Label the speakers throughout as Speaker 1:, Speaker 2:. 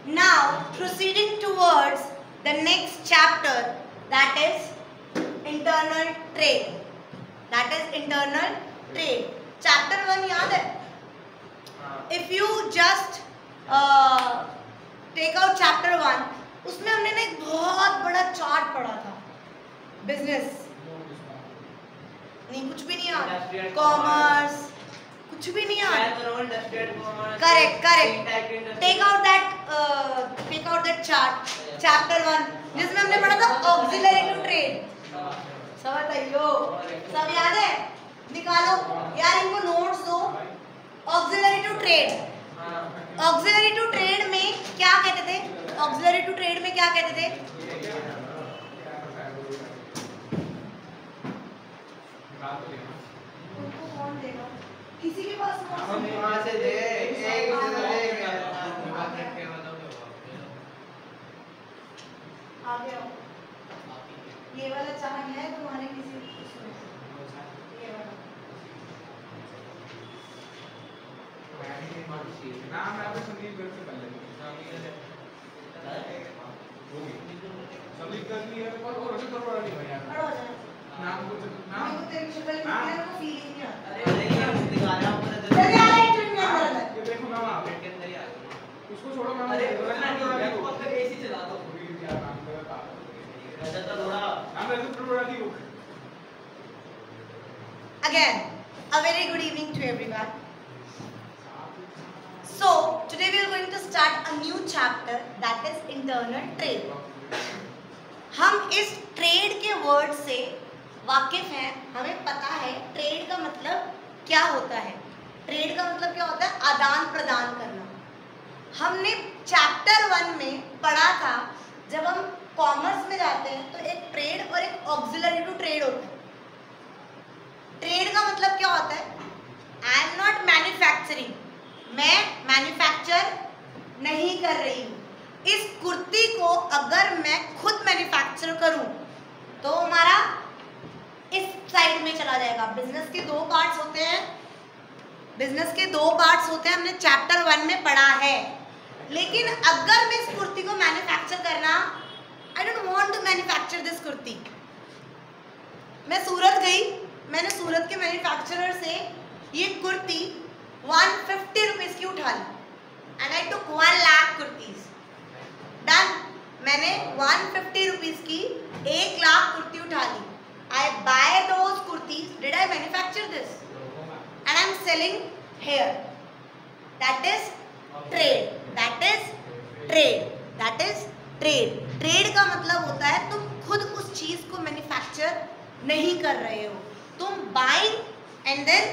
Speaker 1: Now proceeding towards the next chapter, that is internal trade. That is internal trade. Chapter 1 याद है? If you just take out chapter 1, उसमें हमने ना एक बहुत बड़ा चार्ट पढ़ा था. बिजनेस नहीं, कुछ भी नहीं याद. कॉमर्स कुछ भी नहीं याद. Correct correct. Take out that chart, chapter 1, जिसमें हमने पढ़ा था ऑक्सिलरी टू ट्रेड. सब बताइयो, सब याद है? निकालो यार, इनको नोट्स दो. Auxiliary to trade. Auxiliary to trade में क्या कहते थे? ऑक्सिलरी टू ट्रेड में क्या कहते थे? उनको कौन देगा? किसी के पास वहां से दे. आगे आओ. ये वाला चार्ट है तुम्हारे किसी ये वाला.
Speaker 2: नाम आपको संदीप घर से कर लेंगे. संदीप कर लिया तो और उसे तो बड़ा नहीं भैया.
Speaker 1: खड़ा हो जाए.
Speaker 2: नाम कुछ नाम
Speaker 1: मेरे को तेरी शक्ल में मेरे को फीलिंग नहीं आता.
Speaker 3: अरे नहीं दिखा रहा हूं मैं.
Speaker 1: चल यार, एक मिनट में अंदर.
Speaker 2: ये देखो ना वहां
Speaker 3: पेट के अंदर ही आ गया.
Speaker 2: उसको छोड़ो ना.
Speaker 3: अरे मैं तो पक्का एसी चला दो.
Speaker 2: यार काम करता.
Speaker 3: अच्छा तो थोड़ा
Speaker 2: हम ऐसे थोड़ा नहीं हो.
Speaker 1: Again, a very good evening to everyone. So today we are going to start a new chapter, that is internal trade. हम इस ट्रेड के वर्ड से वाकिफ हैं. हमें पता है ट्रेड का मतलब क्या होता है. ट्रेड का मतलब क्या होता है? आदान प्रदान करना. हमने चैप्टर 1 में पढ़ा था. जब हम कॉमर्स में जाते हैं तो एक ट्रेड और एक ऑक्सिलरी टू ट्रेड होता है. ट्रेड का मतलब क्या होता है? आई एम नॉट मैन्युफैक्चरिंग. मैं मैन्युफैक्चर नहीं कर रही हूँ. इस कुर्ती को अगर मैं खुद मैन्युफैक्चर करूँ तो हमारा इस साइड में चला जाएगा. बिजनेस के दो पार्ट्स होते हैं. बिजनेस के दो पार्ट्स होते हैं, हमने चैप्टर 1 में पढ़ा है. लेकिन अगर मैं इस कुर्ती को मैन्युफैक्चर करना, I don't want to manufacture this kurti. मैं सूरत गई, मैंने सूरत के मैन्युफैक्चरर से ये कुर्ती 150 रुपीज की उठा ली. And I took 1 lakh kurtis. Done. मैंने 150 रुपीज की 1 लाख कुर्ती उठा ली. I buy those kurtis. Did I manufacture this? And I am selling here. That is trade. That is trade. That is trade. Trade का मतलब होता है तुम खुद उस चीज को मैन्युफैक्चर नहीं कर रहे हो, तुम बाइंग एंड देन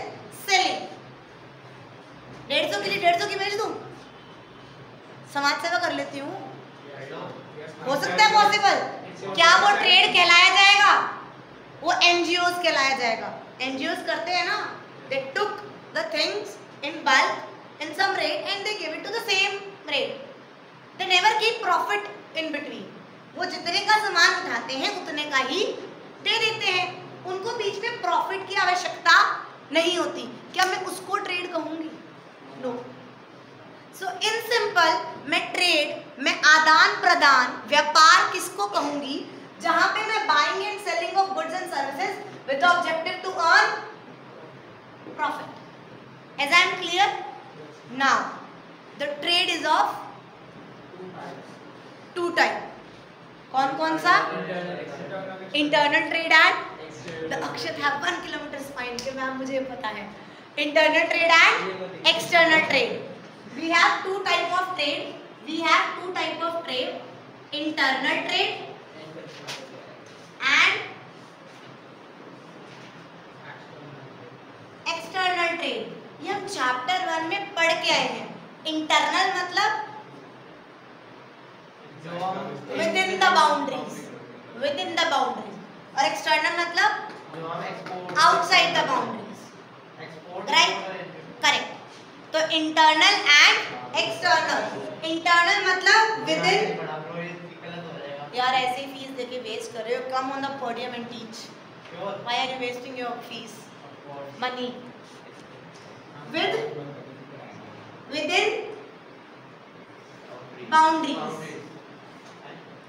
Speaker 1: सेलिंग. 150 के लिए 150 की बेच दूं? समाज सेवा कर लेती हूँ. हो सकता है पॉसिबल. क्या वो ट्रेड कहलाया जाएगा? वो एनजीओस कहलाया जाएगा. एनजीओस करते हैं ना, they took the things in bulk in some rate and they give it to the same rate. They never keep profit in between. वो जितने का सामान उठाते हैं उतने का ही दे देते हैं. उनको बीच में प्रॉफिट की आवश्यकता नहीं होती. क्या मैं उसको ट्रेड कहूंगी? नो. सो इन सिंपल मैं ट्रेड, मैं आदान प्रदान, व्यापार किसको कहूंगी? जहां पे मैं buying and selling of goods and services with the objective to earn profit. As I am clear now? The trade is of 2 type. कौन कौन सा? Internal trade and the Akshat have 1 kilometre spine के मैम मुझे पता है. Internal trade and external trade. We have 2 type of trade. We have 2 type of trade. Internal trade and external trade. ये हम chapter 1 में पढ़ के आए हैं. इंटरनल मतलब within the boundaries. Within the boundaries. और external मतलब outside the boundaries. Right? Correct. तो इंटरनल एंड एक्सटर्नल. इंटरनल मतलब विद इन. यार ऐसे ही फीस देके वेस्ट कर रहे हो. Come on the podium and teach. Why are you wasting your fees money? within boundaries.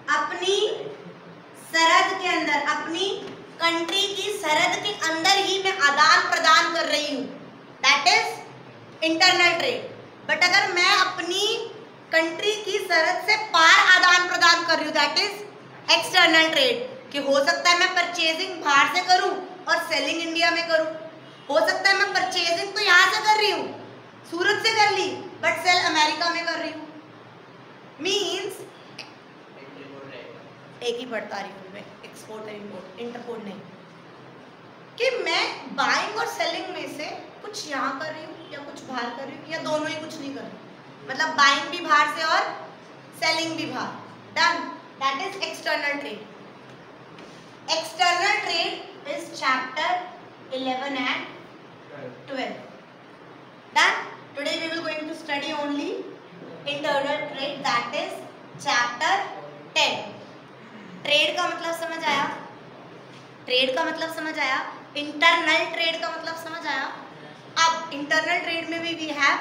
Speaker 1: अपनी सरहद के अंदर, अपनी कंट्री की सरहद के अंदर ही मैं आदान प्रदान कर रही हूँ, that is internal trade. But अगर मैं अपनी कंट्री की सरहद से पार आदान प्रदान कर रही हूँ, दैट इज एक्सटर्नल ट्रेड। कि हो सकता है मैं परचेजिंग बाहर से करूँ और सेलिंग इंडिया में करूँ, हो सकता है मैं परचेजिंग तो यहाँ से कर रही हूँ, सूरत से कर ली, बट सेल अमेरिका में कर रही हूँ। मीन्स एक ही पढ़ता रही हूँ मैं, एक्सपोर्ट और इम्पोर्ट, इंटरपोर्ट नहीं। कि मैं बाइंग और सेलिंग में से कुछ यहाँ कर रही हूँ या कुछ बाहर कर रही हूँ, या दोनों ही कुछ नहीं कर रही, मतलब बाइंग भी बाहर से और सेलिंग भी बाहर। Done, that is external trade. External trade is chapter 11 and 12. Done. Today we will going to study only internal trade, that is chapter 10. Trade का मतलब समझ आया, ट्रेड का मतलब समझ आया, इंटरनल ट्रेड का मतलब समझ आया। अब इंटरनल ट्रेड में भी we have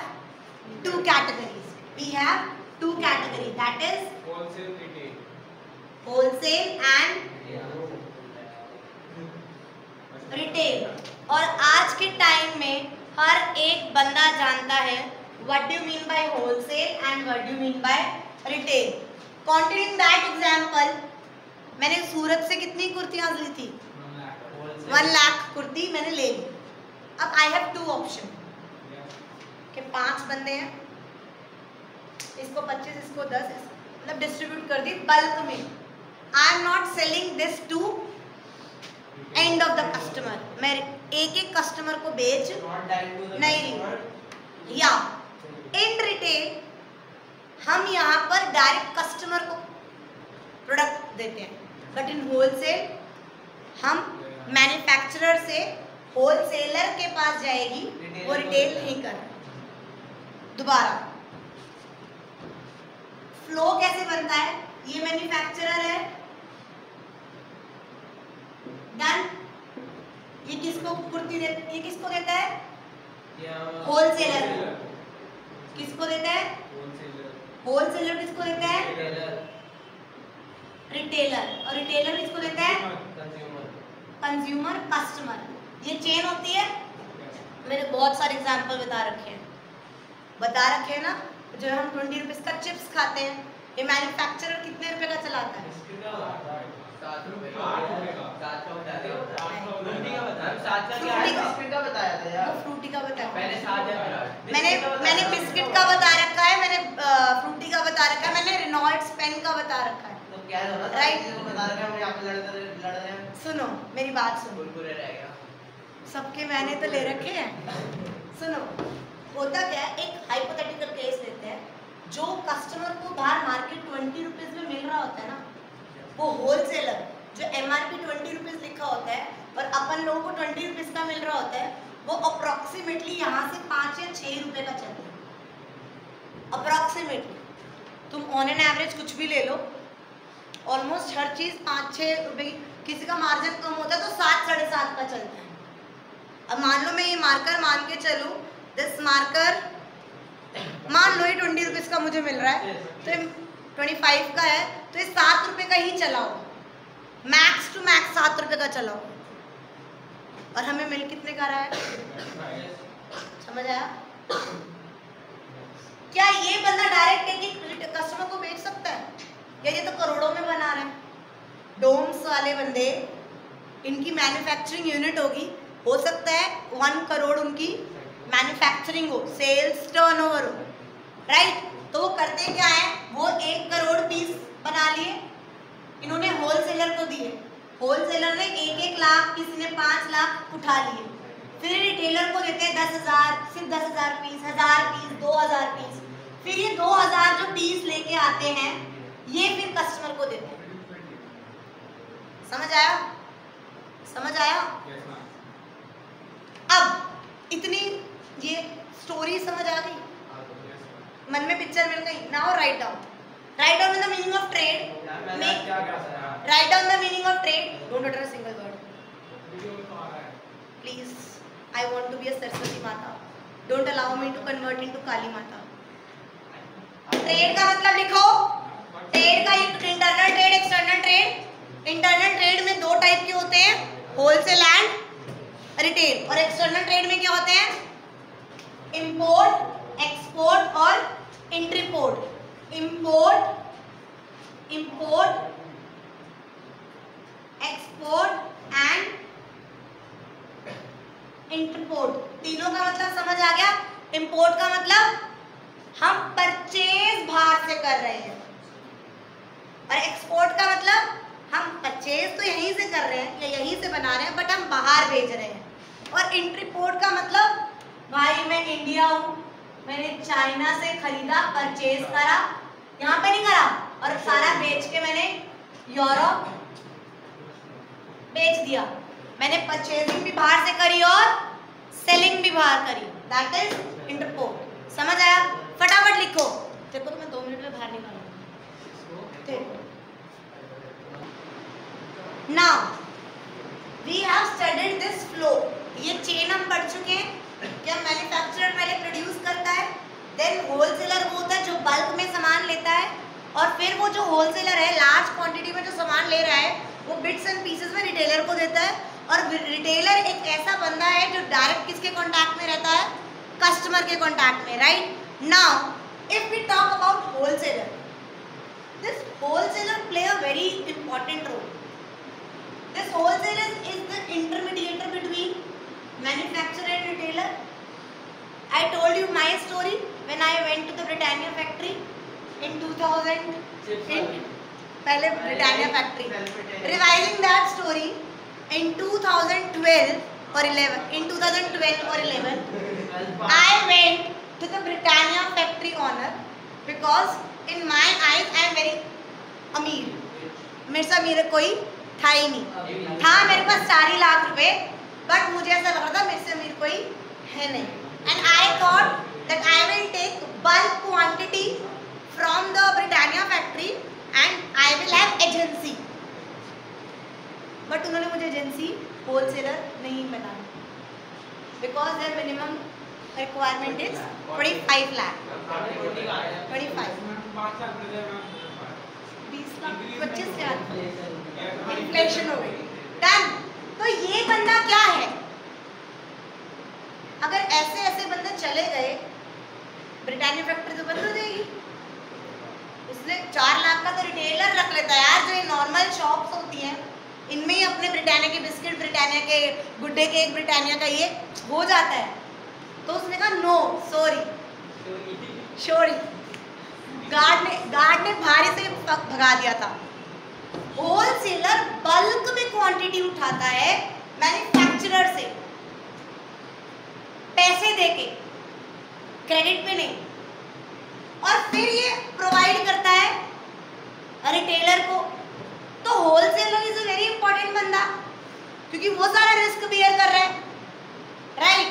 Speaker 1: two categories, we have two category, that is
Speaker 2: wholesale retail,
Speaker 1: wholesale and retail. और आज के टाइम में हर एक बंदा जानता है what do you mean bye wholesale and what do you mean bye retail. Continuing that example, मैंने सूरत से कितनी कुर्तियां ली थी? 1 लाख कुर्ती मैंने ले ली। अब आई हैव टू ऑप्शन कि 5 बंदे हैं, इसको 25, इसको 10, मतलब डिस्ट्रीब्यूट कर दी बल्क में। I am not selling this to end of the customer, मैं एक एक कस्टमर को बेच नहीं रही। या इन रिटेल हम यहाँ पर डायरेक्ट कस्टमर को प्रोडक्ट देते हैं, बट इन होलसेल हम मैन्युफैक्चरर से होलसेलर के पास जाएगी, वो रिटेल नहीं कर रहा। दोबारा फ्लो कैसे बनता है? ये मैन्युफैक्चरर है, डन। ये किसको कुर्ती देता, ये किसको देता है? होलसेलर। किसको देता है? होलसेलर किसको देता है? रिटेलर। और रिटेलर किसको देता है? Consumer, customer. ये चेन होती है। मैंने बहुत सारे एग्जांपल बता रखे हैं ना। जो हम 20 रुपीज का चिप्स खाते हैं, ये मैन्युफैक्चरर कितने रुपए का चलाता है?
Speaker 3: 7 रुपए का।
Speaker 1: फ्रूटी का बताया,
Speaker 3: पहले 7
Speaker 1: मैंने बिस्किट का बता रखा है, मैंने फ्रूटी का बता रखा है, मैंने रेनॉल्ड्स पेन का बता रखा है।
Speaker 3: तो क्या है ना,
Speaker 1: राइट,
Speaker 3: बता रखा है, हम यहाँ पे लड़ रहे हैं।
Speaker 1: सुनो मेरी बात सुनो,
Speaker 3: बुरे रहेगा।
Speaker 1: सबके मैंने तो ले रखे हैं। सुनो, होता क्या है, एक हाइपोथेटिकल केस लेते हैं। जो कस्टमर को बाहर मार्केट 20 रुपीज में मिल रहा होता है ना, वो होलसेलर जो MRP 20 रुपीज लिखा होता है और अपन लोगों को 20 रुपीज का मिल रहा होता है, वो अप्रोक्सीमेटली यहाँ से 5 या 6 रुपए का चलता है। अप्रोक्सीमेटली तुम ऑन एन एवरेज कुछ भी ले लो, ऑलमोस्ट हर चीज़ 5-6 रुपए की। किसी का मार्जिन कम होता है तो 7-7.5 का चलता है। अब मान लो मैं ये मार्कर मान के चलूँ, दिस मार्कर मान लो ये 20 रुपीज़ का मुझे मिल रहा है, तो 25 का है, तो ये 7 रुपए का ही चलाओ, मैक्स टू मैक्स 7 रुपए का चलाओ। और हमें मिल कितने का रहा है? समझ आया? क्या ये बंदा डायरेक्ट एक कस्टमर को बेच सकता है? या ये तो करोड़ों में बना रहे हैं। डोम्स वाले बंदे, इनकी मैन्युफैक्चरिंग यूनिट होगी, हो सकता है 1 करोड़ उनकी मैन्युफैक्चरिंग हो, सेल्स टर्नओवर हो, राइट। तो वो करते क्या है, वो 1 करोड़ पीस बना लिए, इन्होंने होलसेलर को दिए, होलसेलर ने 1-1 लाख, किसी ने 5 लाख उठा लिए, फिर रिटेलर को देते हैं 10,000, सिर्फ 10,000 पीस, 1000 पीस, 2000 पीस, फिर ये 2000 जो पीस लेके आते हैं, ये फिर कस्टमर को देते हैं। समझ आया? समझ आया? अब इतनी ये स्टोरी समझ आ गई, मन में पिक्चर मिल गई। Now write down the meaning of trade, write down the meaning of trade, don't utter a single word please. I want to be a Saraswati Mata, don't allow me to convert into Kali Mata. Trade का मतलब लिखो। Trade का internal trade, external trade. Internal trade में दो type के होते हैं, wholesale and retail. और एक्सटर्नल ट्रेड में क्या होते हैं? इंपोर्ट, एक्सपोर्ट और entrepot. Import, export and entrepot. तीनों का मतलब समझ आ गया? इंपोर्ट का मतलब हम परचेज बाहर से कर रहे हैं, और एक्सपोर्ट का मतलब हम परचेज तो यहीं से कर रहे हैं या यहीं से बना रहे हैं, बट हम बाहर भेज रहे हैं। और इंटरपोर्ट का मतलब भाई मैं इंडिया हूँ, मैंने चाइना से खरीदा, परचेज करा, यहाँ पे नहीं करा, और सारा बेच के मैंने यूरोप बेच दिया। मैंने परचेजिंग भी बाहर से करी और सेलिंग भी बाहर करी, दैट इज इंटरपोर्ट। समझ आया? फटाफट लिखो। देखो तो मैं 2 मिनट में बाहर निकालूंगा। Now we have studied this flow. ये चेन हम पढ़ चुके हैं। क्या मैन्युफैक्चरर पहले प्रोड्यूस करता है, देन होलसेलर वो होता है जो बल्क में सामान लेता है, और फिर वो जो होलसेलर है लार्ज क्वांटिटी में जो सामान ले रहा है वो बिट्स एंड पीसेस में रिटेलर को देता है। और रिटेलर एक ऐसा बंदा है जो डायरेक्ट किसके कांटेक्ट में रहता है? कस्टमर के कांटेक्ट में, right? Now if we talk about wholesaler, this wholesaler play a very important role. This wholesaler is the intermediator between manufacturer and retailer. I told you my story when I went to the Britannia factory in 2000. पहले Britannia factory. Revising that story in 2012 or 11. In 2012 or 11, I went to the Britannia factory owner because in my eyes I am very अमीर. मेरे से अमीर कोई था ही नहीं. था मेरे पास 4 लाख रुपए, बट मुझे ऐसा लग रहा था मेरे से अमीर कोई है नहीं. And I thought that I will take bulk quantity from the Britannia factory and I will have agency. But उन्होंने मुझे एजेंसी होलसेलर नहीं बनाया because their minimum requirement is 25 lakh. 25. 20 lakh 25 lakh inflation हो गई. डन. तो ये बंदा क्या है? अगर ऐसे ऐसे बंदे चले गए, ब्रिटानिया फैक्ट्री तो बंद हो जाएगी. इसलिए 4 लाख का तो रिटेलर रख लेता है यार. जो ये नॉर्मल शॉप्स होती हैं इनमें ही अपने ब्रिटानिया के बिस्किट, ब्रिटानिया के गुड्डे केक, ब्रिटानिया का ये हो जाता है. तो उसने कहा नो सॉरी. गार्ड ने भारी से भगा दिया था. होलसेलर बल्क में क्वांटिटी उठाता है मैन्युफैक्चरर से पैसे देके, क्रेडिट पे नहीं, और फिर ये प्रोवाइड करता है रिटेलर को. तो wholesaler is a very important बंदा क्योंकि वो सारा रिस्क बियर कर रहा है, right?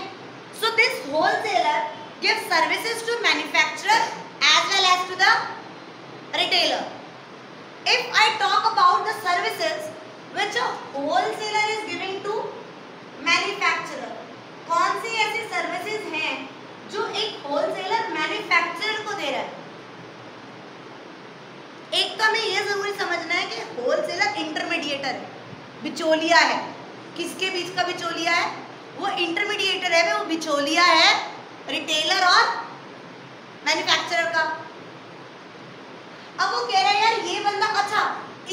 Speaker 1: So this wholesaler gives services to manufacturer as well as to the retailer. If I talk about the services which a wholesaler is giving to manufacturer, कौन सी ऐसी services हैं जो एक होलसेलर मैन्युफैक्चरर को दे रहा है? एक तो हमें ये जरूरी समझना है कि होलसेलर इंटरमीडिएटर है, बिचौलिया है. किसके बीच का बिचौलिया है? वो इंटरमीडिएटर है, वो बिचौलिया है रिटेलर और मैन्युफैक्चरर का. अब वो कह रहा है यार ये बंदा, अच्छा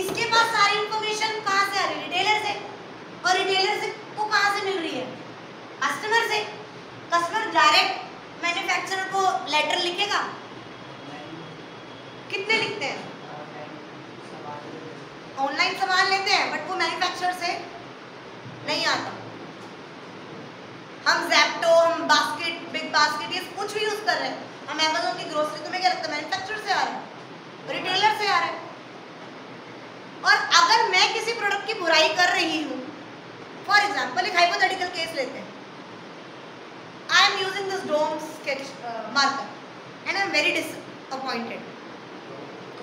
Speaker 1: इसके पास सारी इंफॉर्मेशन कहाँ से आ रही है? रिटेलर से. और रिटेलर से को कहाँ से मिल रही है? कस्टमर से. कस्टमर डायरेक्ट मैन्युफैक्चरर को लेटर लिखेगा? कितने लिखते हैं? ऑनलाइन सामान लेते हैं, बट वो मैन्युफैक्चरर से नहीं आता. हम ज़ेप्टो, हम बास्केट, बिग बास्केट, ये कुछ भी यूज कर रहे हैं. हम अमेज़न की ग्रोसरी, तुम्हें क्या लगता है मैन्युफैक्चरर से आ रहा है? रिटेलर से आ रहा है. और अगर मैं किसी प्रोडक्ट की बुराई कर रही हूँ, फॉर एग्जाम्पल एक हाइपोथेटिकल केस लेते हैं. I am using this DOMS sketch marker and I am very disappointed.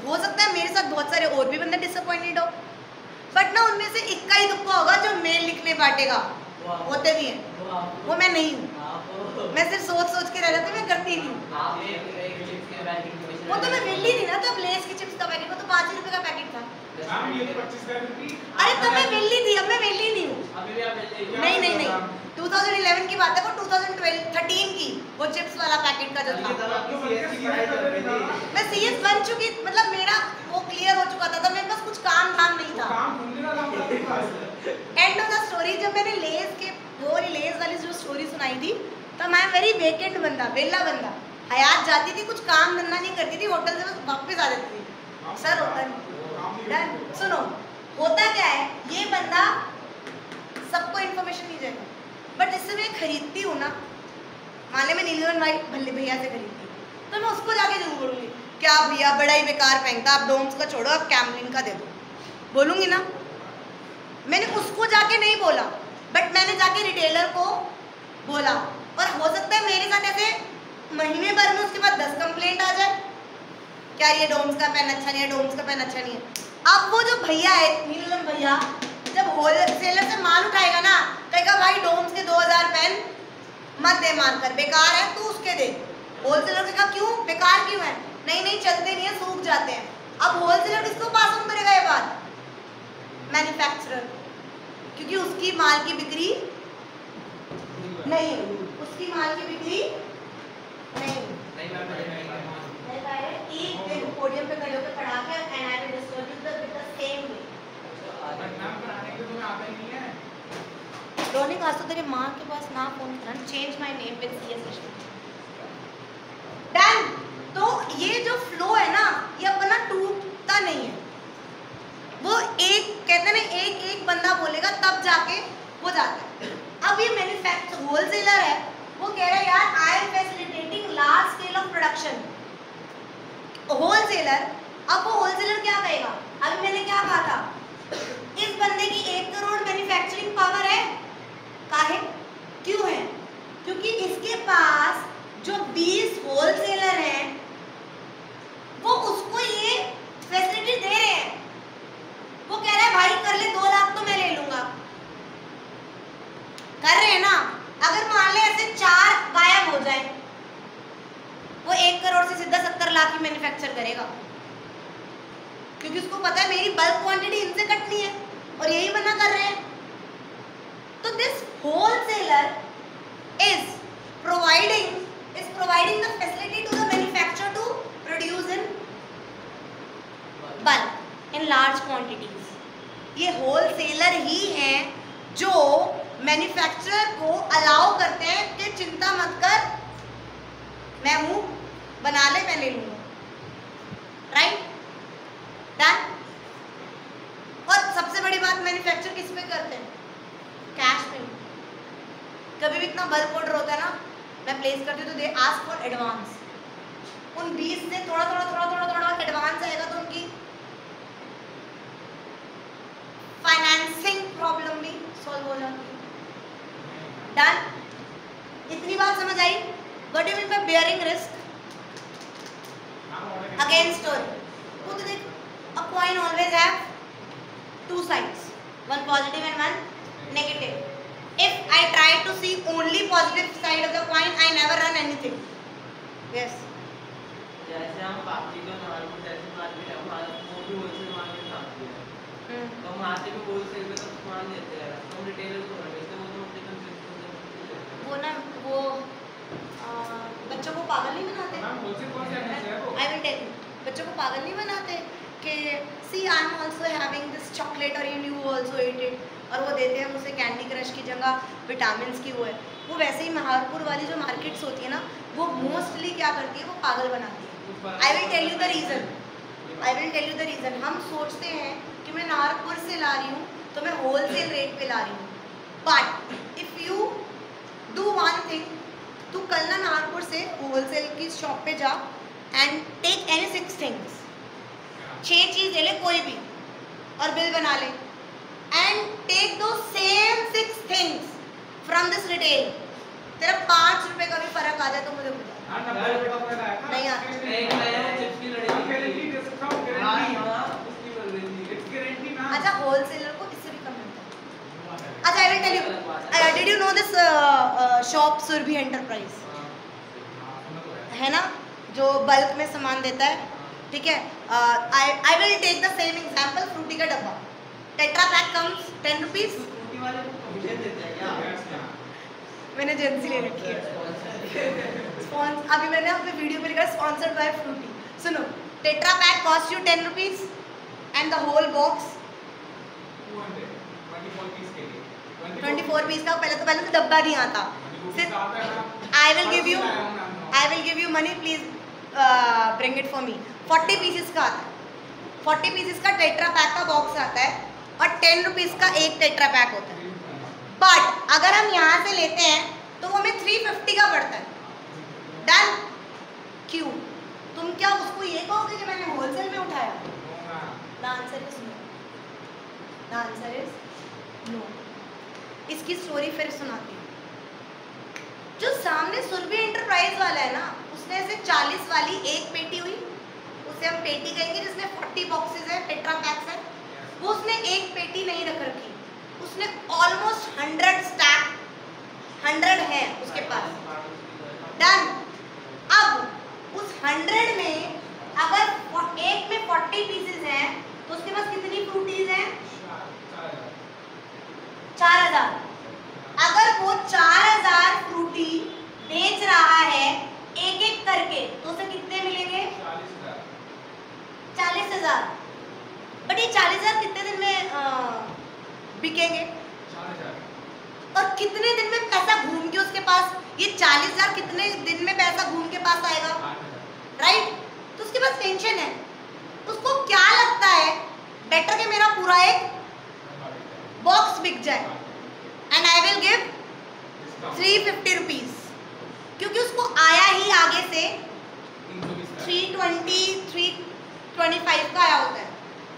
Speaker 1: हो सकता है मेरे साथ बहुत सारे और भी बंदे डिसअपॉइंटेड हो, बट ना उनमें से इक्का ही दुक्का होगा जो मेल लिखने बांटेगा. होते भी हैं, वो मैं नहीं हूँ. मैं सिर्फ सोच के रह जाती हूँ, मैं करती नहीं हूँ. वो तो मैं वेली थी ना, तब लेस की चिप्स का पैकेट, वो तो 5 रुपए का पैकेट था।
Speaker 2: मैम ये तो 25 का रुपये।
Speaker 1: अरे तब मैं वेली थी, अब मैं वेली नहीं हूँ।
Speaker 3: अभी भी आप ले
Speaker 1: नहीं नहीं नहीं 2011 की बात है, वो 2013 की, वो चिप्स वाला पैकेट का जो था। मैं सीएस बन चुकी, मतलब मेरा वो क्लियर हो चुका था, तो मेरे पास कुछ काम धाम नहीं था।
Speaker 2: काम ढूंढने का काम था आपके पास।
Speaker 1: एंड ऑफ द स्टोरी, जब मैंने लेस के वो वाली लेस वाली जो स्टोरी सुनाई थी, तब मैं वेरी वेकेंट बंदा, वेला बंदा, हयात जाती थी, कुछ काम धंधा नहीं करती थी, होटल से बस वापस आ जाती थी। सर होता डन। सुनो, होता क्या है, ये बंदा सबको इन्फॉर्मेशन नहीं देगा, बट जिससे मैं खरीदती हूँ ना, माने मैं नीलकंठ भाई भल्ले भैया से खरीदती हूँ, तो मैं उसको जाके जरूर बोलूँगी, क्या भैया बड़ा ही बेकार फेंकता, आप डोम्स का छोड़ो, आप कैमलिन का दे दो, बोलूँगी ना। मैंने उसको जाके नहीं बोला, बट मैंने जाके रिटेलर को बोला, और हो सकता है मेरे साथ ऐसे महीने भर में उसके बाद 10 कंप्लेंट आ जाए, क्या ये डोम्स का पेन अच्छा नहीं है, डोम्स का पेन अच्छा नहीं है। अब वो जो भैया है नीलम भैया, जब होलसेलर से माल उठाएगा ना, कहेगा भाई डोम्स के 2000 पेन मत दे, मार कर बेकार है, तू उसके दे। होलसेलर से कहा क्यों बेकार क्यों है, नहीं नहीं चलते नहीं है, सूख जाते हैं। अब होलसेलर किसको पास ऑन करेगा ये बात, मैन्युफैक्चरर, क्योंकि उसकी माल की बिक्री नहीं, उसकी माल की बिक्री नहीं। एक दिन पोडियम पे खड़े होकर पढ़ा के and I will discuss with the same way.
Speaker 2: नाम बनाने के तुम्हें आता ही नहीं है।
Speaker 1: रोनिक, आज तो तेरे माँ के पास ना फोन करना, change my name with CS done. तो ये जो फ्लो है ना, ये अपना टूटता नहीं है, वो एक कहते हैं ना, एक एक बंदा बोलेगा तब जाके वो जाता है। अब ये मैन्युफैक्चर होलसेलर है, वो कह रहा है यार I am facilitating large scale of production. Wholesaler, अब वो होलसेलर क्या कहेगा, अभी मैंने क्या कहा था, इस बंदे की 1 करोड़ मैन्युफैक्चरिंग पावर है, काहे क्यों है, क्योंकि इसके पास जो 20 होलसेलर हैं वो उसको ये फैसिलिटी दे रहे हैं। वो कह रहा है भाई कर ले, 2 लाख तो मैं ले लूंगा, कर रहे हैं ना। अगर मान ले ऐसे 4 गायब हो जाए, वो 1 करोड़ से सीधा 70 लाख की मैन्युफैक्चर करेगा, क्योंकि उसको पता है मेरी बल्क क्वांटिटी इनसे कटनी है, और यही मना कर रहे हैं। तो this wholesaler is providing the facility to the manufacturer to produce in bulk, in large quantities. ये होलसेलर ही हैं जो मैन्युफैक्चरर को अलाउ करते हैं कि चिंता मत कर, मैं हूँ, बना ले, मैं ले लूँगा, राइट डन। और सबसे बड़ी बात, मैन्युफैक्चर किस पे करते हैं, कैश पे। कभी भी इतना बल्क ऑर्डर होता है ना, मैं प्लेस करती हूँ तो दे आस्क फॉर एडवांस, उन 20 से थोड़ा थोड़ा एडवांस आएगा, तो उनकी फाइनेंसिंग प्रॉब्लम भी सॉल्व हो जाती है। डन, इतनी बात समझ आई। What you mean by bearing risk against story. वो तो देख, a coin always have 2 sides, one positive and one negative. If I try to see only positive side of the coin, I never run anything. Yes.
Speaker 3: जैसे हम बाकी जो normal जैसे market है, हमारा वो भी होलसेल मार्केट आती है, तो हम आते भी होलसेल में तो सामान देते हैं, तो हम रिटेलर को बेचते हैं, वो तो अपने कंसेप्ट
Speaker 1: वो ना वो बच्चों को पागल नहीं बनाते।
Speaker 2: मैम होलसेल कौन सा है वो?
Speaker 1: I will tell you, बच्चों को पागल नहीं बनाते कि see I am also having this chocolate और you also eat it, और वो देते हैं उसे कैंडी क्रश की जगह विटामिन की वो है। वो वैसे ही महारपुर वाली जो मार्केट्स होती है ना, वो मोस्टली क्या करती है, वो पागल बनाती है। I will tell you the reason. हम सोचते हैं कि मैं नागपुर से ला रही हूँ तो मैं होलसेल रेट पे ला रही हूँ, but if you do one thing, तू कल ना नागपुर से होलसेल की शॉप पे जा एंड टेक एनी 6 थिंग्स, 6 चीज़ ले ले कोई भी, और बिल बना ले, एंड टेक दो same 6 things from this retail. तेरा 5 रुपए का भी फर्क आ जाए तो मुझे बता। नहीं आता।
Speaker 3: एक नया चिप्स की लड़ी
Speaker 2: गारंटी दे सकता हूं, गारंटी
Speaker 3: उसकी बोल रही थी,
Speaker 2: इट्स गारंटी ना।
Speaker 1: अच्छा, होलसेलर को इससे भी कम मिलता है। अच्छा, I will tell you, did you know this shop Surabhi enterprise है ना, जो बल्क में सामान देता है, ठीक है। I will take the same example, Frooti का डब्बा, tetra pack comes 10 rupees.
Speaker 3: Frooti वाले को कमीशन देते हैं क्या?
Speaker 1: मैंने एजेंसी ले रखी है, अभी मैंने अपने वीडियो में लिखा स्पॉन्सर्ड बाय फ्रूटी। सुनो, tetra pack cost you 10 rupees and the whole box 24 piece का। पहले तो डब्बा नहीं आता। I will give you money, please bring it for me. 40 pieces का आता है, 40 पीसेस का टेट्रा पैक का बॉक्स आता है और 10 रुपीज का एक टेट्रा पैक होता है। बट अगर हम यहाँ से लेते हैं तो वो हमें 350 का पड़ता है। डन? क्यों? तुम क्या उसको ये कहोगे कि मैंने होलसेल में उठाया? The answer is no. The answer is no. इसकी स्टोरी फिर सुनाती हूँ। जो सामने सुरभि एंटरप्राइज वाला है ना, उसने ऐसे 40 वाली एक पेटी हुई, उसे हम पेटी कहेंगे, जिसमें 40 बॉक्सेस है, टेट्रा पैक्स है, वो उसने एक पेटी नहीं रख रखी, उसने ऑलमोस्ट 100 स्टैक, 100 है उसके पास। डन? अब उस 100 में अगर एक में 40 पीसेस हैं तो उसके पास कितनी फ्रूटीज हैं? 4000। अगर वो 4000 फ्रूटी बेच रहा है एक एक करके तो उसे कितने मिलेंगे? 40,000। बट ये 40,000 कितने दिन में बिकेंगे? और कितने दिन में पैसा घूम के उसके पास, ये 40,000 कितने दिन में पैसा घूम के पास आएगा? राइट? तो उसके पास टेंशन है, उसको क्या लगता है, बेटर कि मेरा पूरा एक बॉक्स बिक जाए and I will give 350 rupees, क्योंकि उसको आया ही आगे से 320, 325 का आया होता है।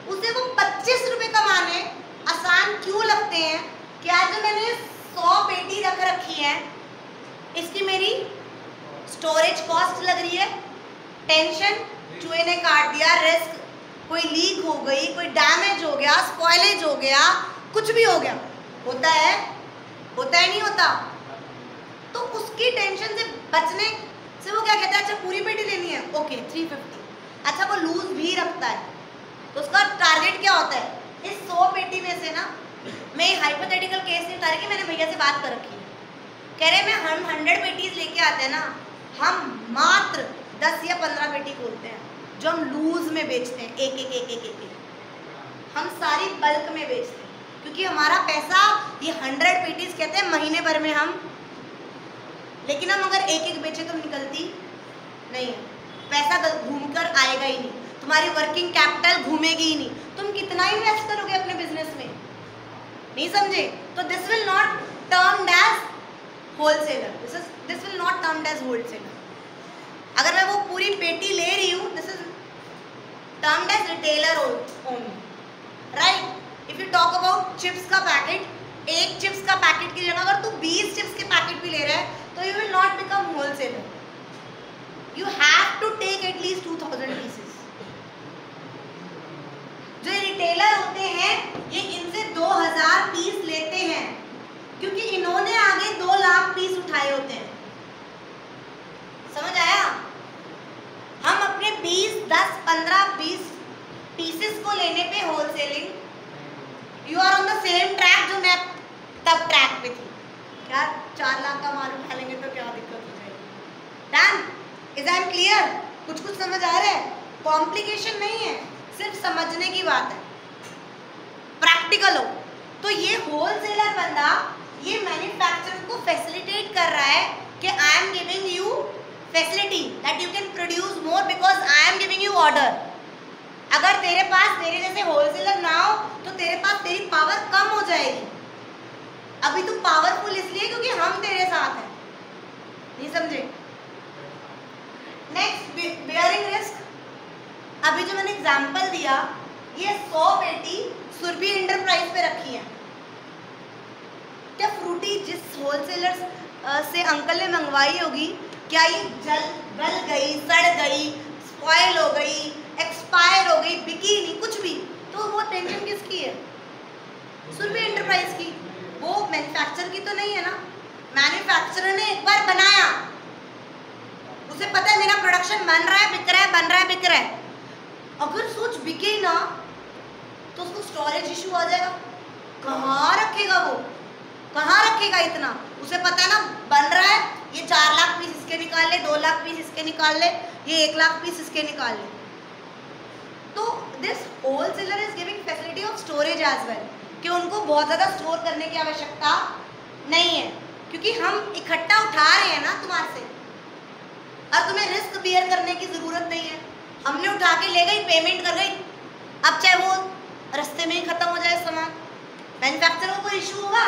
Speaker 1: उसे वो 25 रुपए कमाने आसान क्यों लगते हैं कि आज जो मैंने 100 पेटी रख रखी है, इसकी मेरी स्टोरेज कॉस्ट लग रही है, टेंशन, चूहे ने काट दिया, रिस्क, कोई लीक हो गई, कोई डैमेज हो गया, स्पॉइलेज हो गया, कुछ भी हो गया, होता है नहीं होता? तो उसकी टेंशन से बचने से वो क्या कहता है, अच्छा पूरी पेटी लेनी है, ओके 350। अच्छा वो लूज भी रखता है तो उसका टारगेट क्या होता है? इस 100 पेटी में से ना, मैं हाइपोथेटिकल केस नहीं बता रही कि मैंने भैया से बात कर रखी है, कह रहे मैं हम 100 पेटीज लेके आते हैं ना, हम मात्र 10 या 15 पेटी खोलते हैं जो हम लूज में बेचते हैं, एक। हम सारी बल्क में बेचते हैं क्योंकि हमारा पैसा, ये 100 पेटीज कहते हैं महीने भर में हम, लेकिन हम अगर एक बेचे तो निकलती नहीं है, पैसा घूमकर आएगा ही नहीं, तुम्हारी वर्किंग कैपिटल घूमेगी ही नहीं, तुम कितना इन्वेस्ट करोगे अपने बिजनेस में? नहीं समझे? तो this will not termed as wholesaler, this will not termed as wholesaler. अगर मैं वो पूरी पेटी ले रही हूँ, this is termed as retailer only, right? If you talk about chips का पैकेट, एक चिप्स का पैकेट की जगह अगर तू 20 चिप्स के पैकेट भी ले रहा है तो you will not become wholesaler, you have to take at least 2000 pieces. जो रिटेलर होते हैं ये इनसे 2000 पीस लेते हैं क्योंकि इन्होंने आगे 2 लाख पीस उठाए होते हैं। समझ आया? हम अपने 20, 10, 15, 20 पीसेस को लेने पे wholesaling, you are on the same track जो मैं तब ट्रैक पे थी। क्या 4 लाख का माल उठा लेंगे तो क्या दिक्कत हो जाएगी? Done? Is I am clear? कुछ समझ आ रहा है? कॉम्प्लिकेशन नहीं है, सिर्फ समझने की बात है, प्रैक्टिकल हो। तो ये होलसेलर बंदा ये मैन्युफैक्चरर को फैसिलिटेट कर रहा है कि I am giving you facility that you can produce more because I am giving you order. अगर तेरे पास मेरे जैसे होलसेलर ना हो तो तेरे पास तेरी पावर कम हो जाएगी। अभी तू पावरफुल इसलिए क्योंकि हम तेरे साथ हैं, नहीं समझे? Next, bearing risk. अभी जो मैंने एग्जांपल दिया, ये 100 पेटी सुरभि एंटरप्राइज पे रखी है। क्या फ्रूटी जिस होलसेलर से अंकल ने मंगवाई होगी, क्या ये गल गई, सड़ गई, स्पॉइल हो गई, एक्सपायर हो गई, बिकी नहीं, कुछ भी, तो वो टेंशन किसकी है? सुरभि एंटरप्राइज की। वो मैन्युफैक्चरर की तो नहीं है ना। मैन्युफैक्चरर ने एक बार बनाया, उसे पता है मेरा प्रोडक्शन बन रहा है, बिक रहा है, बन रहा है, बिक रहा है। अगर सोच बिके ना तो उसको स्टोरेज इशू आ जाएगा। कहाँ रखेगा वो, कहाँ रखेगा इतना? उसे पता है ना बन रहा है, ये 4 लाख पीस इसके निकाल ले, 2 लाख पीस इसके निकाल ले, ये 1 लाख पीस इसके निकाल ले। तो this wholesaler is giving facility of storage as well, कि उनको बहुत ज़्यादा स्टोर करने की आवश्यकता नहीं है, क्योंकि हम इकट्ठा उठा रहे हैं ना तुम्हारे से, और तुम्हें रिस्क बियर करने की ज़रूरत नहीं है। हमने उठा के ले गई, पेमेंट कर गई, अब चाहे वो रास्ते में ही खत्म हो जाए सामान, मैन्युफैक्चरर को इशू होगा,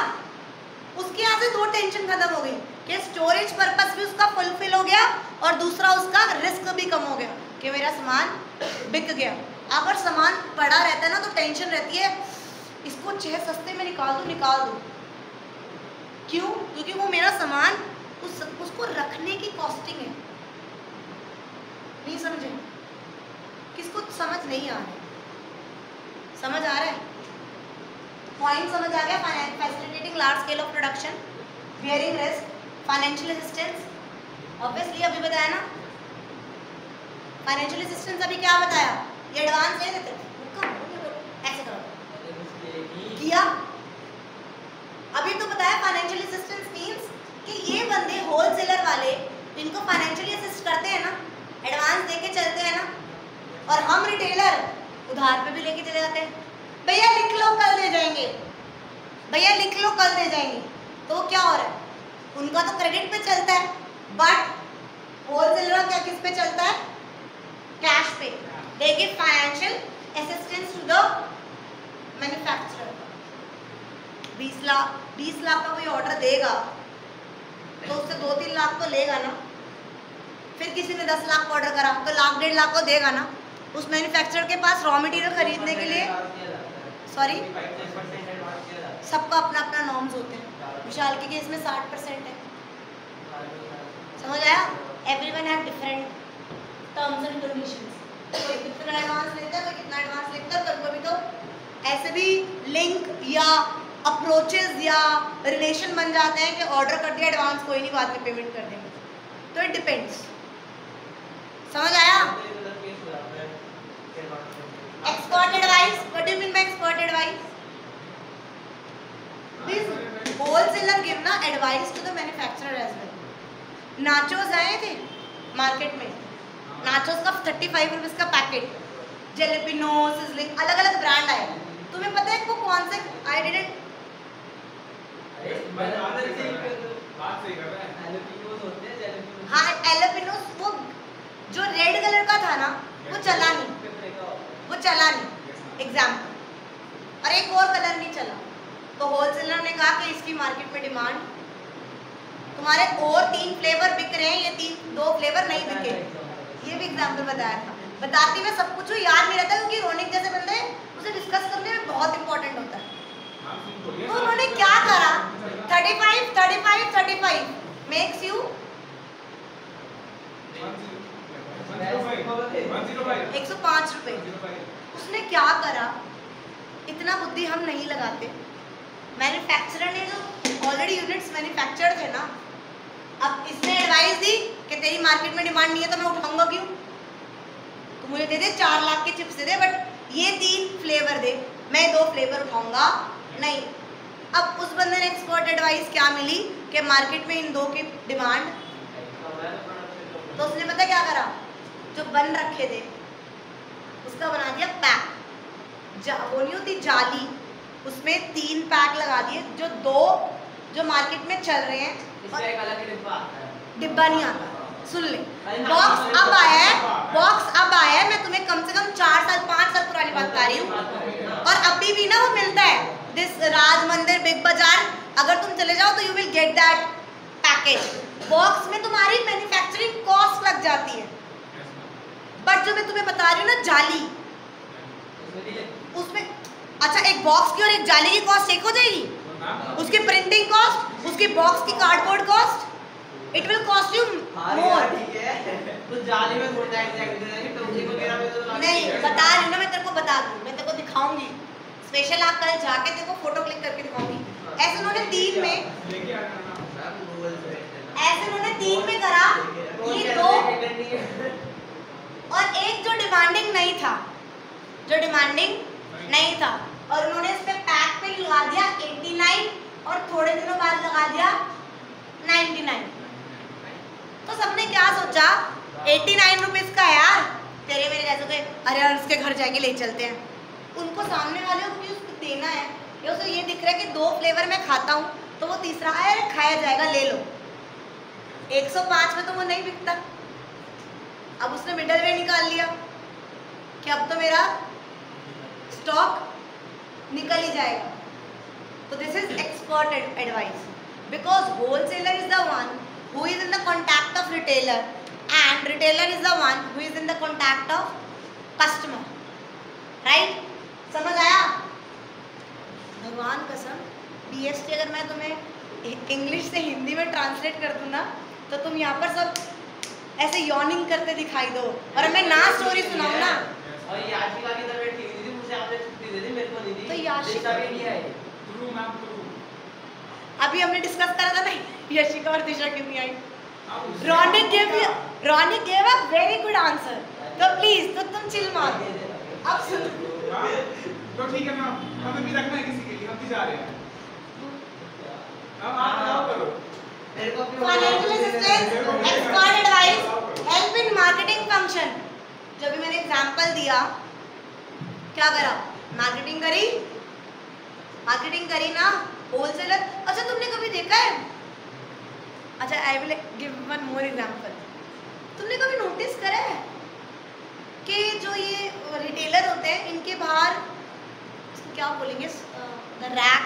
Speaker 1: उसके यहाँ से 2 टेंशन खत्म हो गई कि स्टोरेज पर्पस भी उसका फुलफिल हो गया और दूसरा उसका रिस्क भी कम हो गया कि मेरा सामान बिक गया। अगर सामान पड़ा रहता है ना तो टेंशन रहती है, इसको चाहे सस्ते में निकाल दो। क्यों? क्योंकि वो मेरा सामान उसको रखने की कॉस्टिंग है। नहीं समझे? किसको समझ नहीं आ रहा है? समझ आ रहा है? पॉइंट समझ आ गया? Facilitating large scale of production, bearing risk, financial assistance. Obviously अभी बताया ना, फाइनेंशियल असिस्टेंस अभी क्या बताया? ये एडवांस दे देते, ऐसे करो किया। अभी तो बताया फाइनेंशियल असिस्टेंस मींस कि ये बंदे होलसेलर वाले इनको फाइनेंशियली असिस्ट करते हैं ना, एडवांस देके चलते हैं ना, और हम रिटेलर उधार पे भी लेके चले जाते हैं। भैया लिख लो कल दे जाएंगे, भैया लिख लो कल दे जाएंगे। तो क्या हो रहा है? उनका तो क्रेडिट पे चलता है, बट होलसेलर क्या किस पे चलता है? कैश पे। They give financial assistance to the manufacturer. 20 lakh का कोई ऑर्डर देगा तो उससे 2-3 लाख तो लेगा ना। फिर किसी ने 10 लाख का ऑर्डर करा तो 1-1.5 लाख को देगा ना। उस मैन्युफैक्चरर के पास रॉ मटेरियल खरीदने के लिए, सॉरी, सबका अपना अपना नॉर्म्स होते हैं। विशाल के केस में 60% है। समझ आया? Everyone have different terms and conditions. कोई कितना एडवांस लेता है, कोई कितना एडवांस लेता है। कभी तो ऐसे भी लिंक या अप्रोचेस या रिलेशन बन जाते हैं कि ऑर्डर कर दिया, एडवांस कोई नहीं, बाद में पेमेंट कर देंगे। तो इट डिपेंड्स। समझ आया? Expert advice, what do you mean by expert advice? This wholesaler give ना advice to the manufacturer as well. Nachos आए थे मार्केट में, नाचोस का 35 रुपीज का पैकेट, जेलेपिनो, सिजलिंग, अलग अलग ब्रांड आए। तुम्हें पता है वो कौन से? आई डिडंट, हाँ एलोपिनोस, वो जो रेड कलर का था ना वो चला नहीं एग्जाम्पल, और एक और कलर नहीं चला। तो होलसेलर ने कहा कि इसकी मार्केट में डिमांड, तुम्हारे और 3 फ्लेवर बिक रहे हैं, ये 2 फ्लेवर नहीं बिके। ये भी एग्जाम्पल बताया था। बताती मैं सब कुछ याद नहीं रहता, क्योंकि रोनिक जैसे बंदे उसे डिस्कस करने में बहुत इंपॉर्टेंट होता है। तो उन्होंने क्या करा? 35 मेक्स यू 105 रुपए। उसने क्या करा? इतना बुद्धि हम नहीं लगाते। मैन्युफैक्चरर ने जो ऑलरेडी यूनिट्स मैन्युफैक्चर थे ना, अब इसने एडवाइस दी कि तेरी मार्केट में डिमांड नहीं है तो मैं उठाऊंगा क्यों? तो मुझे दे दे 4 लाख के चिप्स दे दे, बट ये 3 फ्लेवर दे, मैं 2 फ्लेवर उठाऊंगा नहीं। अब उस बंदे ने एक्सपर्ट एडवाइस क्या मिली कि मार्केट में इन 2 की डिमांड, तो उसने पता क्या करा? जो बन रखे थे उसका बना दिया पैक, वो नहीं होती जाली, उसमें 3 पैक लगा दिए, जो 2 जो मार्केट में चल रहे हैं।
Speaker 3: इसका एक अलग डिब्बा आता है,
Speaker 1: डिब्बा नहीं आता, सुन ले, बॉक्स अब आया है, मैं तुम्हें कम से कम 4 साल 5 साल पुरानी बात बता रही हूँ, और अभी भी ना वो मिलता है। दिस राज मंदिर, बिग बाजार, अगर तुम चले जाओ तो you will get that package. Box में तुम्हारी मैन्युफैक्चरिंग कॉस्ट लग जाती है, बट जो मैं तुम्हें बता रही हूँ ना जाली, उसमें अच्छा एक बॉक्स की और एक जाली की कॉस्ट एक हो जाएगी। उसकी प्रिंटिंग कॉस्ट, उसकी बॉक्स की cardboard cost, it will cost you more.
Speaker 3: तो जाली में थोड़ा एग्जैक्ट टोकरी वगैरह में तो
Speaker 1: नहीं बता रही हूँ ना, मैं तेरे को बता दूँ, मैं तेरे को दिखाऊंगी स्पेशल। आप कल जाके तेरे को फोटो क्लिक करके दिखाऊंगी। ऐसे उन्होंने 3 में ऐसे उन्होंने 3 में करा, ये 2 और एक जो डिमांडिंग नहीं था, और उन्होंने इस पे पैक पे लगा दिया 89 और थोड़े दिनों बाद लगा दिया 99। तो सबने क्या सोचा, 89 रुपीज का है यार, तेरे मेरे जैसे के अरे यार उसके घर जाएंगे ले चलते हैं। उनको सामने वाले को क्यों देना है, या उसे ये दिख रहा है कि 2 फ्लेवर में खाता हूँ तो वो तीसरा अरे खाया जाएगा ले लो। 105 में तो वो नहीं बिकता। अब उसने मिडल वे निकाल लिया कि अब तो मेरा स्टॉक निकल ही जाएगा। तो this is expert advice, because wholesaler is the one who is in the contact of retailer and retailer is the one who is in the contact of customer, right? समझ आया? भगवान कसम, BST अगर मैं तुम्हें इंग्लिश से हिंदी में translate कर दूँ ना तो तुम यहाँ पर सब ऐसे यॉर्निंग करते दिखाई दो, और मैं ना स्टोरी सुनाऊँ ना।
Speaker 3: और याशिका की तबीयत ठीक नहीं थी, मुझे आपने छुट्टी दे दी, मेरे को नहीं दी।
Speaker 1: तो याशिका
Speaker 3: भी नहीं आई।
Speaker 1: अभी हमने डिस्कस करा था ना यशिका और दिशा क्यों नहीं आई। Ronnie gave a very good answer, तो प्लीज तो तुम चिल मारो। अब सुनो,
Speaker 2: तो ठीक है ना, हमें भी रखना है किसी के लिए, हम भी जा रहे हैं। अब आप करो।
Speaker 3: मेरे को
Speaker 1: financial assistance, expert advice, help in marketing function. जो भी मैंने एग्जांपल दिया, क्या करा, मार्केटिंग करी ना, होलसेलर। अच्छा तुमने कभी देखा है, अच्छा I will give one more example. तुमने कभी नोटिस करा है कि जो ये रिटेलर होते हैं इनके बाहर क्या बोलेंगे, रैक,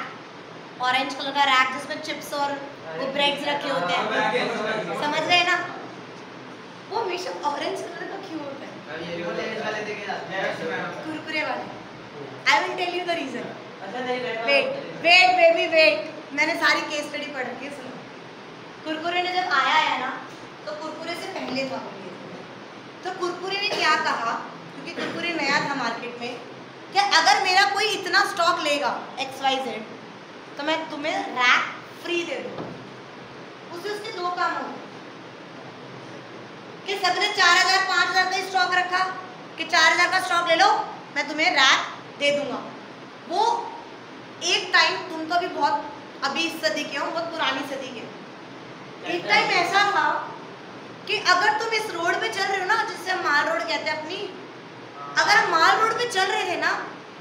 Speaker 1: ऑरेंज कलर का रैक जिसमें चिप्स और वो ब्रेड्स रखे होते हैं, समझ गए ना? वो हमेशा ऑरेंज कलर का क्यों होता है? कुरकुरे वाले। I will tell you the reason. Wait baby wait, मैंने सारी केस स्टडी पढ़ रखी है, सुनो। कुरकुरे ने जब आया है ना, तो कुरकुरे से पहले था वो, तो कुरकुरे ने क्या कहा, क्योंकि कुरकुरे नया था मार्केट में, कि अगर मेरा कोई इतना स्टॉक लेगा XYZ तो मैं तुम्हें रैक फ्री दे दूँगा। उसके 2 काम हो गए कि सबने 4000 5000 का स्टॉक रखा कि 4000 का स्टॉक ले लो, मैं तुम्हें रैक दे दूंगा। वो एक टाइम, तुम तो भी बहुत अभी इस सदी के हो, बहुत पुरानी सदी के, एक टाइम ऐसा था कि अगर तुम इस रोड पे चल रहे हो ना, जिससे हम माल रोड कहते हैं अपनी, अगर हम माल रोड पे चल रहे थे ना,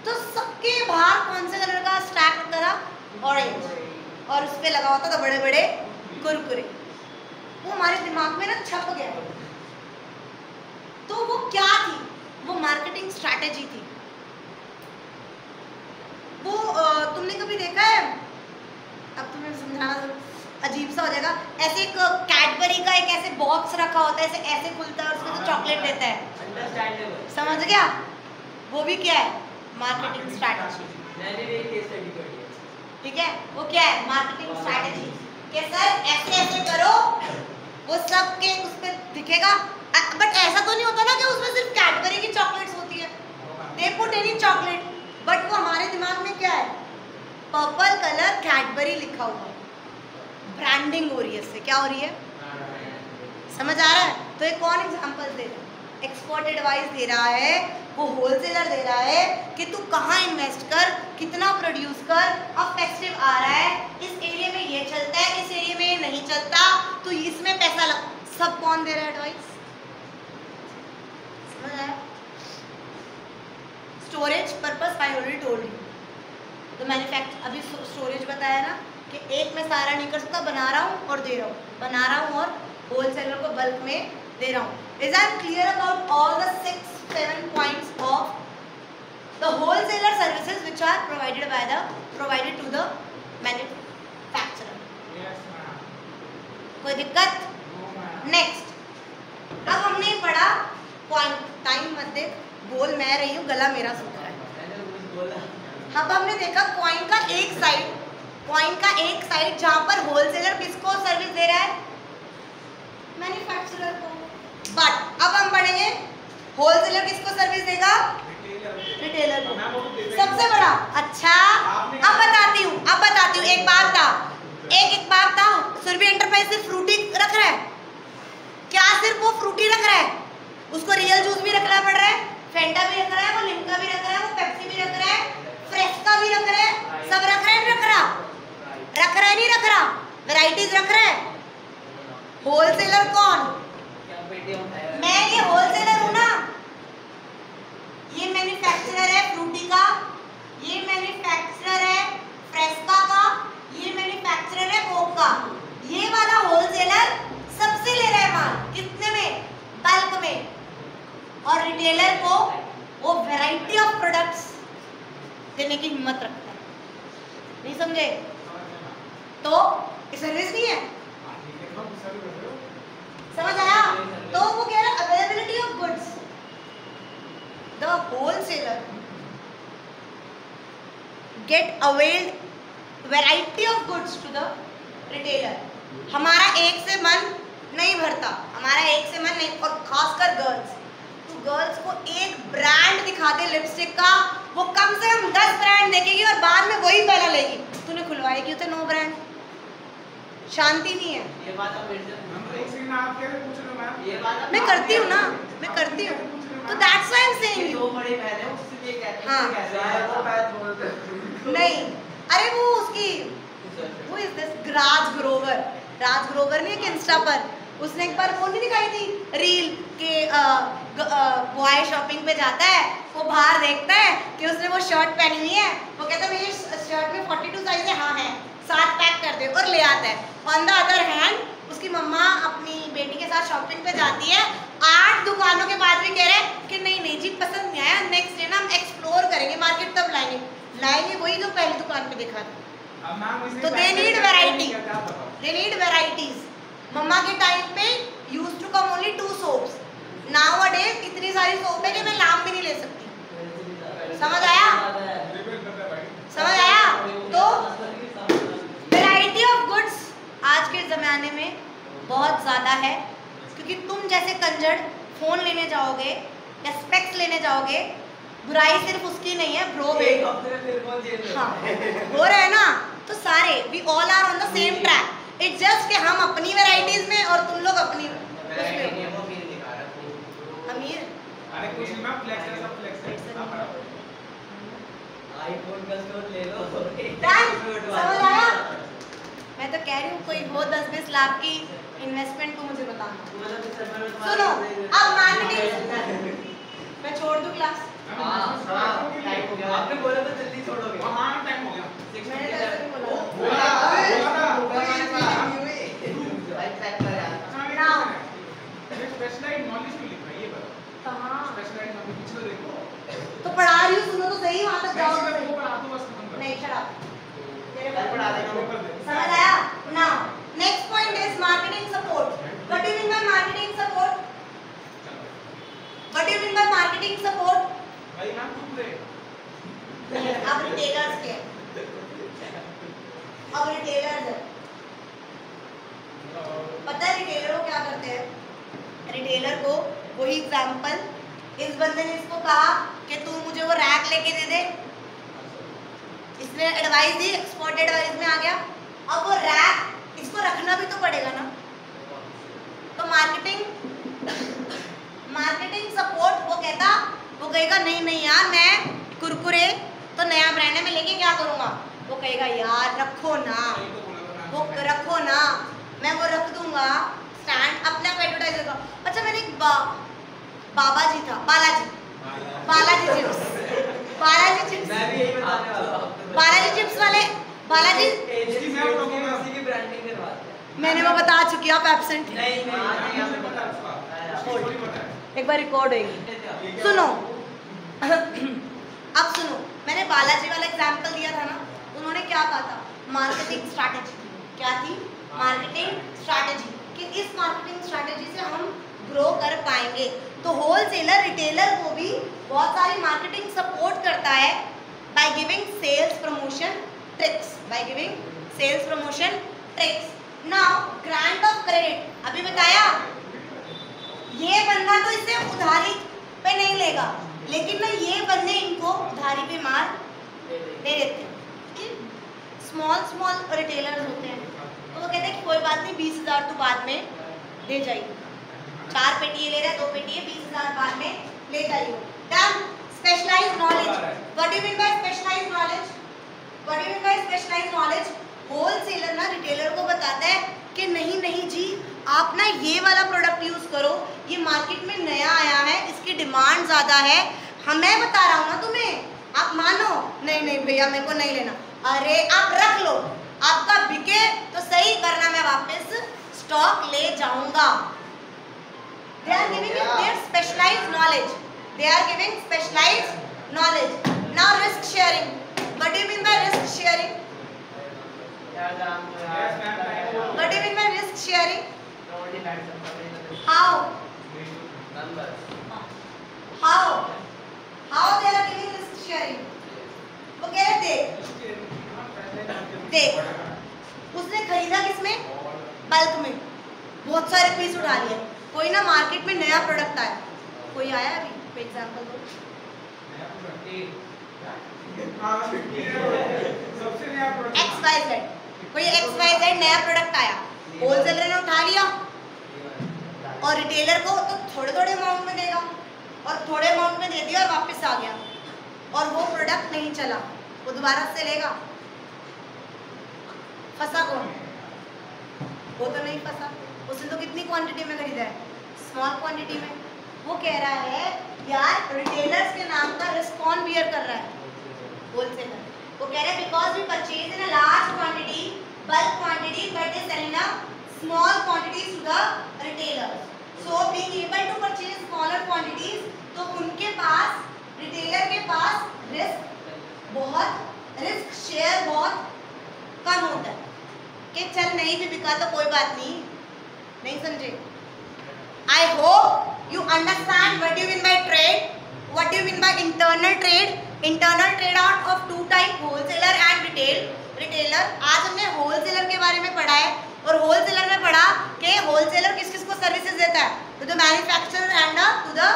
Speaker 1: तो सबके बाहर कौन से कलर का स्टैक रखा था, ऑरेंज, और उस पे लगा होता था बड़े बड़े कुरकुरे। वो हमारे दिमाग में ना छप गया। तो वो क्या थी, वो मार्केटिंग स्ट्रैटेजी थी। वो तुमने कभी देखा है, अब तुम्हें समझाना अजीब सा हो जाएगा, ऐसे एक कैडबरी का एक ऐसे बॉक्स रखा होता है, ऐसे खुलता है और उसमें से चॉकलेट देता है, समझ गया? वो भी क्या है, मार्केटिंग स्ट्रैटेजी। ठीक है, वो क्या है, मार्केटिंग स्ट्रैटेजी। कि सर ऐसे ऐसे करो, वो सब के उस पर दिखेगा, बट ऐसा तो नहीं होता ना कि उसमें सिर्फ कैडबरी की चॉकलेट्स होती है, they put any chocolate, but वो हमारे दिमाग में क्या है, पर्पल कलर कैडबरी लिखा हुआ, ब्रांडिंग हो रही है, इससे क्या हो रही है, समझ आ रहा है? तो एक कौन एग्जांपल दे रहा है, एक्सपर्ट एडवाइस दे रहा है, वो होलसेलर दे रहा है कि तू कहाँ इन्वेस्ट कर, कितना प्रोड्यूस कर, अब फेस्टिव आ रहा है, इस एरिया में ये चलता है, इस एरिया में ये नहीं चलता, तो इसमें पैसा लग, सब कौन दे रहा है एडवाइस, समझ आया? Storage purpose I already told you, तो मैन्युफैक्चर, अभी स्टोरेज बताया ना कि एक में सारा नहीं कर सकता, बना रहा हूँ और दे रहा हूँ, बना रहा हूँ और होलसेलर को बल्क में दे रहा हूँ। Is I clear about all the 6-7 points of the wholesaler services which are provided to the manufacturer?
Speaker 2: Yes, ma'am.
Speaker 1: कोई दिक्कत? नेक्स्ट, अब हमने पढ़ा पॉइंट, टाइम मत देख, बोल मैं रही हूँ, गला मेरा सूख रहा है। अब हमने देखा कॉइन का एक साइड जहाँ पर होलसेलर किसको सर्विस दे रहा है, मैन्युफैक्चरर को। बट अब हम पढ़ेंगे होलसेलर किसको सर्विस देगा, रिटेलर को, सबसे बड़ा। अच्छा अब बताती हूँ, एक बात था, सुरभि एंटरप्राइज सिर्फ फ्रूटी रख रहा है क्या? सिर्फ वो फ्रूटी रख रहा है? उसको रियल जूस भी रखना पड़ रहा है, फेंटा भी रख रहा है, वो लिम्का भी रख रहा है, वो पेप्सी भी रख रहा है, फ्रेस्का भी रख रहा है, सब रख रहा है, नहीं रख रहा? रख रहा है, नहीं रख रहा? वैरायटीज रख रहा है। होलसेलर कौन? मैं ये होलसेलर हूं ना। ये मैन्युफैक्चरर है फ्रूटी का, ये मैन्युफैक्चरर है फ्रेस्का का, ये मैन्युफैक्चरर है कोक का। ये वाला होलसेलर सबसे ले रहा है माल, कितने में? बल्क में। और रिटेलर को वो वैरायटी ऑफ प्रोडक्ट्स देने की हिम्मत रखता है। नहीं समझे? तो ये सर्विस नहीं है, समझ आया? तो वो कह रहा है availability of goods. The wholesaler get availed variety of goods to the retailer. हमारा एक से मन नहीं भरता, हमारा एक से मन नहीं, और खासकर गर्ल्स। तो गर्ल्स को एक ब्रांड दिखा दे लिपस्टिक का, वो कम से कम 10 ब्रांड देखेगी और बाद में वही पहला लेगी। तूने खुलवाई क्यों थे 9 ब्रांड? शांति नहीं है।
Speaker 3: ये बात आप मेरे से
Speaker 2: आप कैसे पूछ रहे हो मैम?
Speaker 3: ये बात
Speaker 1: मैं करती हूँ ना, मैं करती हूँ, तो that's why I am saying you.
Speaker 3: दो बड़ी बहन है, उससे भी कहते हैं,
Speaker 1: हाँ।
Speaker 3: कहते हैं वो बात बोलते हैं।
Speaker 1: नहीं, अरे वो उसकी वो इज दिस राज ग्रोवर नहीं है कि इंस्टा पर उसने एक बार वो नहीं दिखाई थी रील के बॉय शॉपिंग पे जाता है, वो बाहर देखता है कि उसने वो शर्ट पहनी हुई है, वो कहता है मेरी शर्ट में 42 साइज है, हाँ है, 7 पैक कर दे, और ले आता है। ऑन द अदर हैंड उसकी मम्मा अपनी बेटी के साथ शॉपिंग पे जाती है, 8 दुकानों के बाद भी कह रहे हैं कि नहीं जी पसंद नहीं आया, नेक्स्ट डे ना हम एक्सप्लोर करेंगे मार्केट, तब लाएंगे वही जो पहली दुकान पे दिखा था। तो they need variety, they need varieties. मम्मा के टाइम पे used to come only 2 soaps, nowadays इतनी सारी सोप है कि मैं नाम भी नहीं ले सकती। समझ आया? समझ आया? तो वैरायटी ऑफ गुड्स आज के ज़माने में बहुत ज़्यादा है, क्योंकि तुम जैसे कंजर फोन लेने जाओगे या स्पेक्स लेने जाओगे, बुराई सिर्फ उसकी नहीं है ब्रो, हाँ हो रहा है ना, तो सारे we all are on the same track. It's just कि हम अपनी वैरायटीज में और तुम लोग अपनी उसमें। अमीर
Speaker 2: अरे कुछ नहीं मैम, फ्लेक्स है, सब फ्लेक्स है।
Speaker 3: आईफोन का स्टोर ले लो।
Speaker 1: समझ आया? मैं तो कह रही हूँ कोई हो 10-20 लाख की इन्वेस्टमेंट को मुझे बताना। सुनो अब मार्केटिंग, मैं छोड़ दूँ क्लास?
Speaker 3: आपने बोला तो जल्दी छोड़ोगे।
Speaker 2: हाँ टाइम हो गया।
Speaker 1: मैंने तो ऐसे नहीं बोला।
Speaker 2: स्पेशलाइज्ड नॉलेज क्यों लिखा है ये बताओ?
Speaker 1: कहाँ?
Speaker 2: स्पेशलाइज्ड नॉलेज पीछे तो देखो।
Speaker 1: तो पढ़ा रही हूँ, सुनो तो सही, वहाँ तक जाओ तो सही।
Speaker 2: वो पढ़ा दो बस खत्म कर।
Speaker 1: नहीं शराब
Speaker 3: पढ़ा देगा।
Speaker 1: समझ आया? Now next point is marketing support. What do you mean bye marketing support? What do you mean bye marketing support?
Speaker 2: भाई मैम चुप रहे।
Speaker 1: अब रिटेलर्स के, अब रिटेलर्स है, पता है रिटेलर को क्या करते हैं? रिटेलर को वही एग्जांपल, इस बंदे ने इसको कहा कि तू मुझे वो रैक लेके दे दे, इसने एडवाइस दी, एक्सपर्ट एडवाइस में आ गया, अब वो रैक इसको रखना भी तो पड़ेगा ना। तो मार्केटिंग सपोर्ट वो कहेगा नहीं यार, मैं कुरकुरे तो नया ब्रांड है, मैं लेके क्या करूँगा? वो कहेगा यार रखो ना, वो रखो ना, मैं वो रख दूंगा, स्टैंड अपने आप एडवर्टाइज होगा। अच्छा मैंने एक बालाजी चिप्स
Speaker 3: मैं भी यही बताने वाला हूं।
Speaker 1: बालाजी चिप्स वाले बालाजी
Speaker 3: एजेंसी में हम लोग उसी की ब्रांडिंग करवाते हैं।
Speaker 1: मैंने वो बता चुकी हूँ, आप एब्सेंट थे।
Speaker 3: नहीं
Speaker 2: आपको पता है उसका? स्टोरी पता है?
Speaker 1: एक बार रिकॉर्ड होगी, सुनो। अब सुनो, मैंने बालाजी वाला एग्जांपल दिया था ना, उन्होंने क्या कहा था? Marketing strategy. क्या थी? मार्केटिंग स्ट्रैटेजी, कि इस मार्केटिंग स्ट्रैटेजी से हम ग्रो कर पाएंगे। तो होलसेलर रिटेलर को भी बहुत सारी मार्केटिंग सपोर्ट करता है by giving sales promotion tricks. Now grant of credit, अभी बताया, ये बंदा तो इससे उधारी पे नहीं लेगा, लेकिन ना ये बंदे इनको उधारी पे माल दे देते हैं। स्मॉल रिटेलर्स होते हैं, तो वो कहते हैं कि कोई बात नहीं 20,000 तू बाद में दे जाइए, 4 पेटी ये ले रहा है, 2 पेटी है, 20,000 बाद में ले जाइए। Done. Specialized knowledge, what do you mean by specialized knowledge? What do you mean by specialized knowledge? Wholesaler ना रिटेलर को बताता है कि नहीं नहीं जी आप ना ये वाला प्रोडक्ट यूज करो, ये मार्केट में नया आया है, इसकी डिमांड ज्यादा है, मैं बता रहा हूँ ना तुम्हें, आप मानो। नहीं नहीं भैया मेरे को नहीं लेना। अरे आप रख लो, आपका बिके तो सही, करना मैं वापस स्टॉक ले जाऊंगा। They are giving you their specialized knowledge. They are giving specialized knowledge. Now risk sharing. What do you mean by risk sharing? What do you mean by risk sharing? How? How they are giving risk sharing? वो कह रहे देख उसने खरीदा किसमें? Bulk में, बहुत सारे पीस उठा लिए। कोई ना मार्केट में नया प्रोडक्ट आया, कोई आया अभी फॉर एग्जांपल दो। XYZ, कोई XYZ नया प्रोडक्ट आया, होलसेलर ने उठा लिया और रिटेलर को तो थोड़े थोड़े अमाउंट में देगा, और थोड़े अमाउंट में दे दिया और वापस आ गया, और वो प्रोडक्ट नहीं चला, वो दोबारा से लेगा। फंसा कौन? वो तो नहीं फंसा, उसने तो कितनी क्वांटिटी में खरीदा है? स्मॉल क्वांटिटी में। वो कह रहा है यार रिटेलर्स के नाम का रिस्क कौन बियर कर रहा है? होलसेलर। वो कह रहा है because we purchase in a large quantity, bulk quantity, but they sell in a small quantities to the retailers. So being able to purchase smaller quantities, तो उनके पास, रिटेलर के पास रिस्क शेयर बहुत कम होता है कि चल नहीं भी बिका तो कोई बात नहीं समझे? I hope you understand what do you mean by trade, what do you mean by internal trade. Internal trade out of 2 type, wholesaler and retailer. आज हमने wholesaler के बारे में पढ़ा है, और wholesaler में पढ़ा कि wholesaler किस किस को सर्विसेज देता है? To the manufacturer and to the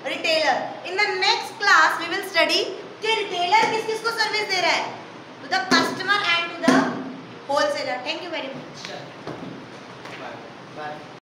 Speaker 1: retailer. In the next class we will study कि retailer किस किस को सर्विस दे रहा है? To the customer and to the wholesaler. Thank you very much.
Speaker 3: Bye.